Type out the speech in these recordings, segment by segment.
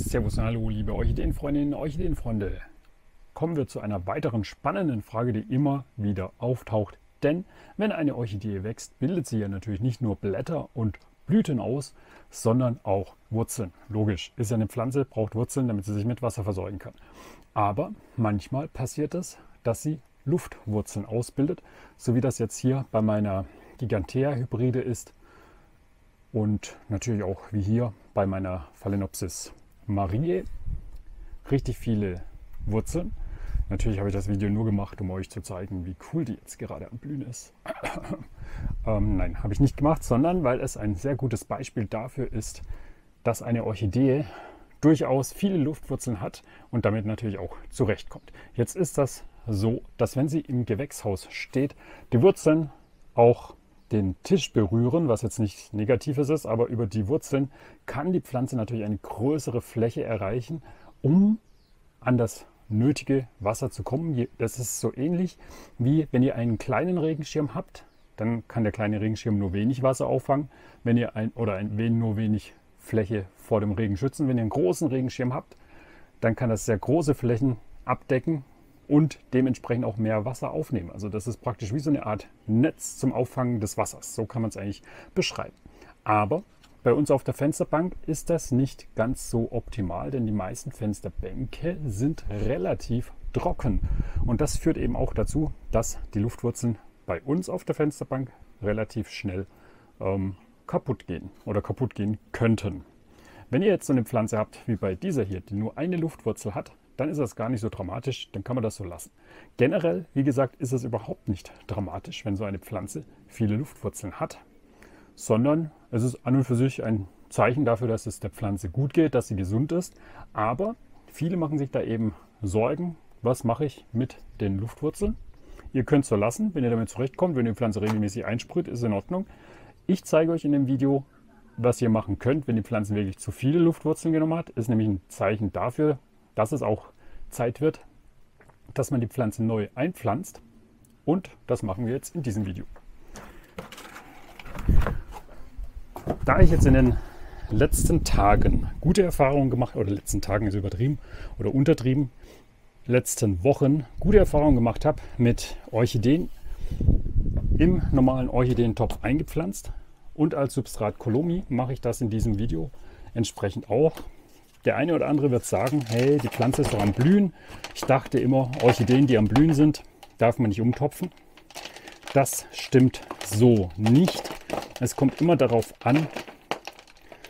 Servus und hallo, liebe Orchideenfreundinnen, Orchideenfreunde. Kommen wir zu einer weiteren spannenden Frage, die immer wieder auftaucht. Denn wenn eine Orchidee wächst, bildet sie ja natürlich nicht nur Blätter und Blüten aus, sondern auch Wurzeln. Logisch, ist ja eine Pflanze, braucht Wurzeln, damit sie sich mit Wasser versorgen kann. Aber manchmal passiert es, dass sie Luftwurzeln ausbildet, so wie das jetzt hier bei meiner Gigantea-Hybride ist. Und natürlich auch wie hier bei meiner Phalaenopsis Mariae. Richtig viele Wurzeln. Natürlich habe ich das Video nur gemacht, um euch zu zeigen, wie cool die jetzt gerade am Blühen ist. Nein, habe ich nicht gemacht, sondern weil es ein sehr gutes Beispiel dafür ist, dass eine Orchidee durchaus viele Luftwurzeln hat und damit natürlich auch zurechtkommt. Jetzt ist das so, dass wenn sie im Gewächshaus steht, die Wurzeln auch den Tisch berühren, was jetzt nicht Negatives ist, aber über die Wurzeln kann die Pflanze natürlich eine größere Fläche erreichen, um an das nötige Wasser zu kommen. Das ist so ähnlich wie wenn ihr einen kleinen Regenschirm habt, dann kann der kleine Regenschirm nur wenig Wasser auffangen, wenn ihr nur wenig Fläche vor dem Regen schützen. Wenn ihr einen großen Regenschirm habt, dann kann das sehr große Flächen abdecken und dementsprechend auch mehr Wasser aufnehmen. Also das ist praktisch wie so eine Art Netz zum Auffangen des Wassers. So kann man es eigentlich beschreiben. Aber bei uns auf der Fensterbank ist das nicht ganz so optimal, denn die meisten Fensterbänke sind relativ trocken. Und das führt eben auch dazu, dass die Luftwurzeln bei uns auf der Fensterbank relativ schnell kaputt gehen oder kaputt gehen könnten. Wenn ihr jetzt so eine Pflanze habt wie bei dieser hier, die nur eine Luftwurzel hat, dann ist das gar nicht so dramatisch, dann kann man das so lassen. Generell, wie gesagt, ist es überhaupt nicht dramatisch, wenn so eine Pflanze viele Luftwurzeln hat, sondern es ist an und für sich ein Zeichen dafür, dass es der Pflanze gut geht, dass sie gesund ist. Aber viele machen sich da eben Sorgen, was mache ich mit den Luftwurzeln? Ihr könnt es so lassen, wenn ihr damit zurechtkommt, wenn ihr die Pflanze regelmäßig einsprüht, ist in Ordnung. Ich zeige euch in dem Video, was ihr machen könnt, wenn die Pflanze wirklich zu viele Luftwurzeln genommen hat. Ist nämlich ein Zeichen dafür, dass es auch Zeit wird, dass man die Pflanze neu einpflanzt. Und das machen wir jetzt in diesem Video. Da ich jetzt in den letzten Tagen gute Erfahrungen gemacht habe, oder letzten Tagen ist übertrieben oder untertrieben, letzten Wochen gute Erfahrungen gemacht habe mit Orchideen im normalen Orchideentopf eingepflanzt und als Substrat Colomi mache ich das in diesem Video entsprechend auch. Der eine oder andere wird sagen, hey, die Pflanze ist doch am Blühen. Ich dachte immer, Orchideen, die am Blühen sind, darf man nicht umtopfen. Das stimmt so nicht. Es kommt immer darauf an,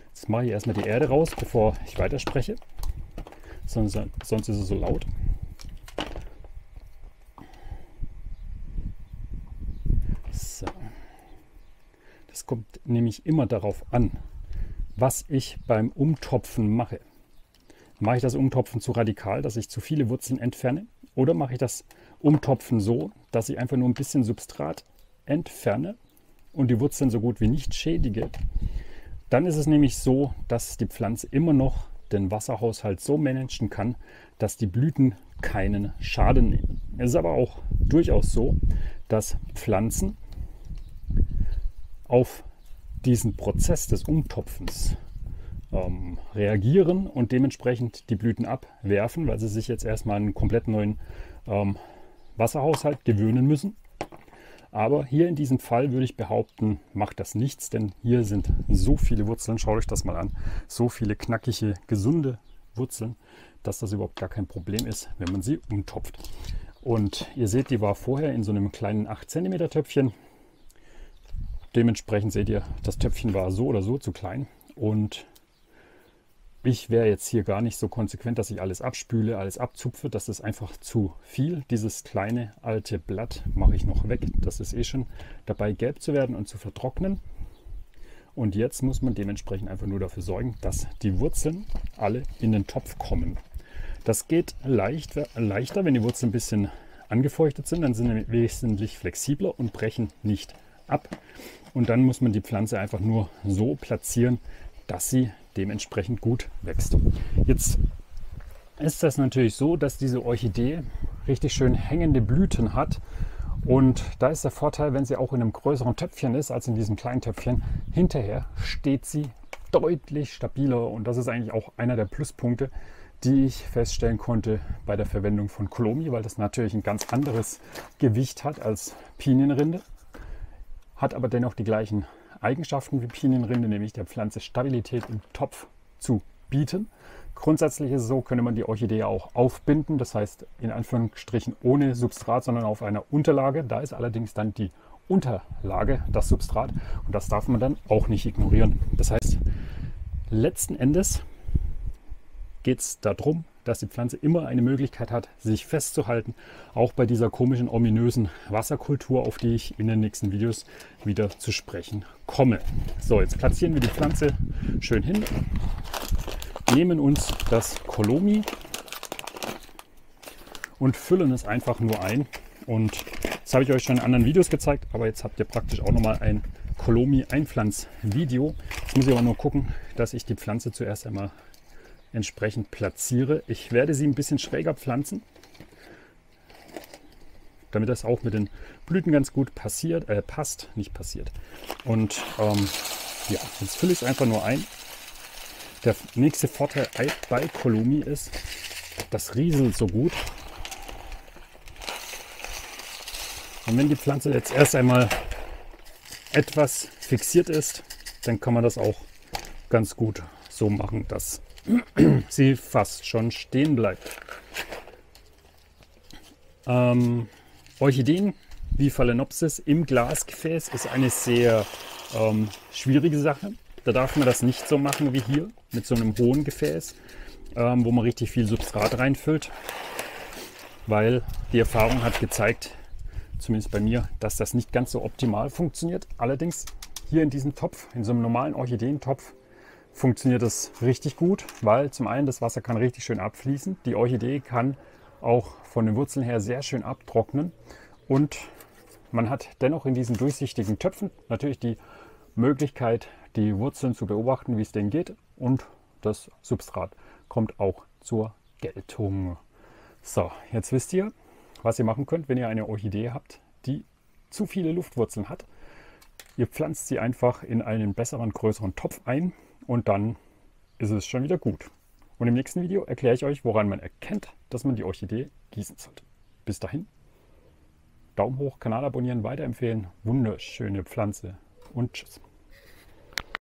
jetzt mache ich erstmal die Erde raus, bevor ich weiterspreche, sonst ist es so laut. So. Das kommt nämlich immer darauf an, was ich beim Umtopfen mache. Mache ich das Umtopfen zu radikal, dass ich zu viele Wurzeln entferne? Oder mache ich das Umtopfen so, dass ich einfach nur ein bisschen Substrat entferne und die Wurzeln so gut wie nicht schädige? Dann ist es nämlich so, dass die Pflanze immer noch den Wasserhaushalt so managen kann, dass die Blüten keinen Schaden nehmen. Es ist aber auch durchaus so, dass Pflanzen auf diesen Prozess des Umtopfens reagieren und dementsprechend die Blüten abwerfen, weil sie sich jetzt erstmal einen komplett neuen Wasserhaushalt gewöhnen müssen. Aber hier in diesem Fall würde ich behaupten, macht das nichts, denn hier sind so viele Wurzeln, schaut euch das mal an, so viele knackige, gesunde Wurzeln, dass das überhaupt gar kein Problem ist, wenn man sie umtopft. Und ihr seht, die war vorher in so einem kleinen 8 cm Töpfchen. Dementsprechend seht ihr, das Töpfchen war so oder so zu klein und ich wäre jetzt hier gar nicht so konsequent, dass ich alles abspüle, alles abzupfe. Das ist einfach zu viel. Dieses kleine alte Blatt mache ich noch weg. Das ist eh schon dabei, gelb zu werden und zu vertrocknen. Und jetzt muss man dementsprechend einfach nur dafür sorgen, dass die Wurzeln alle in den Topf kommen. Das geht leichter, wenn die Wurzeln ein bisschen angefeuchtet sind. Dann sind sie wesentlich flexibler und brechen nicht ab. Und dann muss man die Pflanze einfach nur so platzieren, dass sie dementsprechend gut wächst. Jetzt ist das natürlich so, dass diese Orchidee richtig schön hängende Blüten hat Und da ist der Vorteil, wenn sie auch in einem größeren Töpfchen ist als in diesem kleinen Töpfchen, hinterher steht sie deutlich stabiler und das ist eigentlich auch einer der Pluspunkte, die ich feststellen konnte bei der Verwendung von Colomi, weil das natürlich ein ganz anderes Gewicht hat als Pinienrinde, hat aber dennoch die gleichen Eigenschaften wie Pinienrinde, nämlich der Pflanze Stabilität im Topf zu bieten. Grundsätzlich ist es so, könnte man die Orchidee auch aufbinden, das heißt in Anführungsstrichen ohne Substrat, sondern auf einer Unterlage. Da ist allerdings dann die Unterlage das Substrat und das darf man dann auch nicht ignorieren. Das heißt, letzten Endes geht es darum, dass die Pflanze immer eine Möglichkeit hat, sich festzuhalten, auch bei dieser komischen, ominösen Wasserkultur, auf die ich in den nächsten Videos wieder zu sprechen komme. So, jetzt platzieren wir die Pflanze schön hin, nehmen uns das Colomi und füllen es einfach nur ein. Und das habe ich euch schon in anderen Videos gezeigt, aber jetzt habt ihr praktisch auch nochmal ein Colomi-Einpflanz-Video. Jetzt muss ich aber nur gucken, dass ich die Pflanze zuerst einmal entsprechend platziere. Ich werde sie ein bisschen schräger pflanzen, damit das auch mit den Blüten ganz gut passt, nicht passiert. Und ja, jetzt fülle ich es einfach nur ein. Der nächste Vorteil bei Colomi ist, das rieselt so gut. Und wenn die Pflanze jetzt erst einmal etwas fixiert ist, dann kann man das auch ganz gut so machen, dass sie fast schon stehen bleibt. Orchideen wie Phalaenopsis im Glasgefäß ist eine sehr schwierige Sache. Da darf man das nicht so machen wie hier mit so einem hohen Gefäß, wo man richtig viel Substrat reinfüllt, weil die Erfahrung hat gezeigt, zumindest bei mir, dass das nicht ganz so optimal funktioniert. Allerdings hier in diesem Topf, in so einem normalen Orchideentopf, funktioniert das richtig gut, weil zum einen das Wasser kann richtig schön abfließen. Die Orchidee kann auch von den Wurzeln her sehr schön abtrocknen und man hat dennoch in diesen durchsichtigen Töpfen natürlich die Möglichkeit, die Wurzeln zu beobachten, wie es denen geht, und das Substrat kommt auch zur Geltung. So, jetzt wisst ihr, was ihr machen könnt, wenn ihr eine Orchidee habt, die zu viele Luftwurzeln hat. Ihr pflanzt sie einfach in einen besseren, größeren Topf ein und dann ist es schon wieder gut. Und im nächsten Video erkläre ich euch, woran man erkennt, dass man die Orchidee gießen sollte. Bis dahin, Daumen hoch, Kanal abonnieren, weiterempfehlen, wunderschöne Pflanze und tschüss.